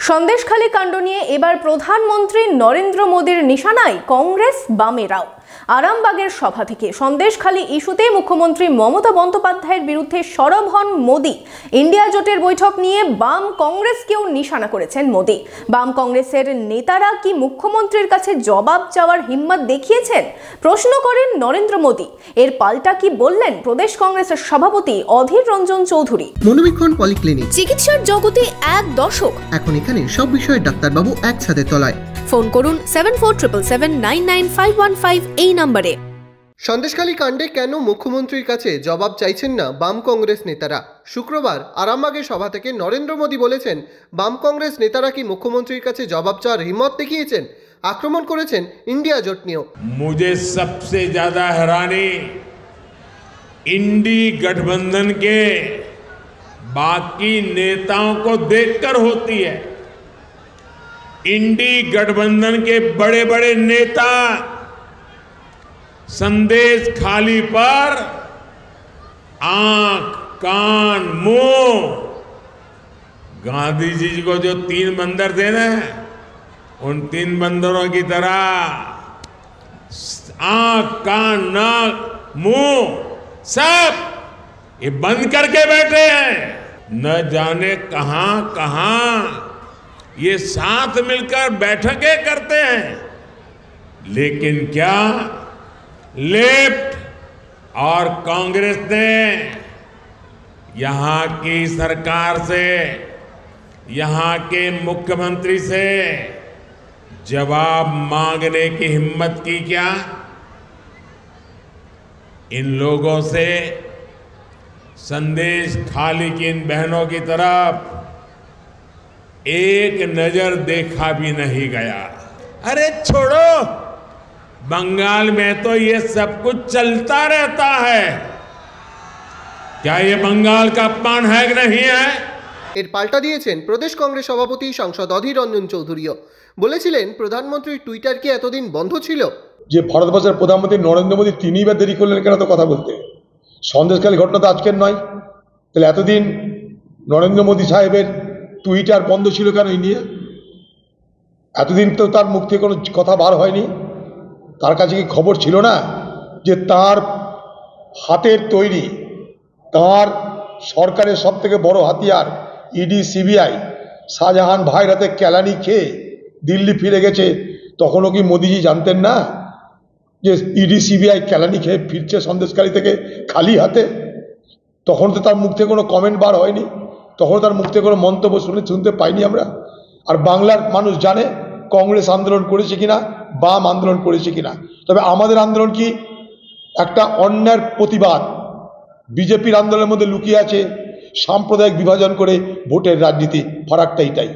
সন্দেশখালী কাণ্ড নিয়ে এবার প্রধানমন্ত্রী নরেন্দ্র মোদীর নিশানায় কংগ্রেস বামেরাও। আরামবাগের সভা থেকে সন্দেশখালী ইস্যুতে মুখ্যমন্ত্রী মমতা বন্দ্যোপাধ্যায়ের বিরুদ্ধে সরব হন মোদী। ইন্ডিয়া জোটের বৈঠক নিয়ে বাম কংগ্রেসকেও নিশানা করেছেন মোদী। বাম কংগ্রেসের নেতারা কি মুখ্যমন্ত্রীর কাছে জবাব চাওয়ার হিম্মত দেখিয়েছেন, প্রশ্ন করেন নরেন্দ্র মোদী। এর পাল্টা কি বললেন প্রদেশ কংগ্রেসের সভাপতি অধীর রঞ্জন চৌধুরী। মনোবীক্ষণ পলিক্লিনিক, চিকিৎসার জগতে এক দশক। এখন এখানে সব বিষয়ে ডাক্তারবাবু একসাথে তলায়। ফোন করুন 7477799515 এই নম্বরে। সন্দেশখালী কাণ্ডে কেন মুখ্যমন্ত্রীর কাছে জবাব চাইছেন না বাম কংগ্রেস নেতারা? শুক্রবার আরামবাগের সভা থেকে নরেন্দ্র মোদী বলেছেন, বাম কংগ্রেস নেতারা কি মুখ্যমন্ত্রীর কাছে জবাব চাওয়ার হিম্মত দেখিয়েছেন? আক্রমণ করেছেন ইন্ডিয়া জোট নিয়েও। मुझे सबसे ज्यादा हैरानी इंडी गठबंधन के बाकी नेताओं को देखकर होती है। इंडी गठबंधन के बड़े बड़े नेता संदेश खाली पर आंख कान मुंह, गांधी जी को जो 3 बंदर थे ना, उन 3 बंदरों की तरह आंख कान नाक मुंह सब ये बंद करके बैठे हैं। न जाने कहां कहां ये साथ मिलकर बैठकें करते हैं, लेकिन क्या लेफ्ट और कांग्रेस ने यहां की सरकार से, यहां के मुख्यमंत्री से जवाब मांगने की हिम्मत की क्या? इन लोगों से संदेश खाली की इन बहनों की तरफ एक नजर देखा भी नहीं गया। अरे छोड़ो, बंगाल में तो ये सब कुछ चलता रहता है, क्या ये बंगाल का अपमान है कि नहीं है? এর পাল্টা দিয়েছেন প্রদেশ কংগ্রেস সভাপতি সাংসদ অধীর রঞ্জন চৌধুরীও। বলেছিলেন, প্রধানমন্ত্রীর টুইটার কি এতদিন বন্ধ ছিল? যে ভারতবর্ষের প্রধানমন্ত্রী নরেন্দ্র মোদী তিনিবার দেরি করলেন কেন তো কথা বলতে? সন্দেশখালী ঘটনা তো আজকের নয়, তাহলে এতদিন নরেন্দ্র মোদী সাহেবের টুইটার বন্ধ ছিল কেন? এই নিয়ে এতদিন তো তার মুখ থেকে কোনো কথা বার হয়নি। তার কাছে কি খবর ছিল না যে তার হাতের তৈরি, তার সরকারের সব থেকে বড় হাতিয়ার ইডি সিবিআই শাহজাহান ভাইয়ের হাতে কেলানি খেয়ে দিল্লি ফিরে গেছে? তখনও কি মোদিজি জানতেন না যে ইডি সিবিআই কেলানি খেয়ে ফিরছে সন্দেশখালী থেকে খালি হাতে? তখন তো তার মুখ থেকে কোনো কমেন্ট বার হয়নি, তখন তার মুখ থেকে কোনো মন্তব্য শুনতে পাইনি আমরা। আর বাংলার মানুষ জানে কংগ্রেস আন্দোলন করেছে কিনা, বাম আন্দোলন করেছে কিনা। তবে আমাদের আন্দোলন কি একটা অন্যায়ের প্রতিবাদ। বিজেপির আন্দোলনের মধ্যে লুকিয়ে আছে সাম্প্রদায়িক বিভাজন করে ভোটের রাজনীতি। ফারাকটা এটাই।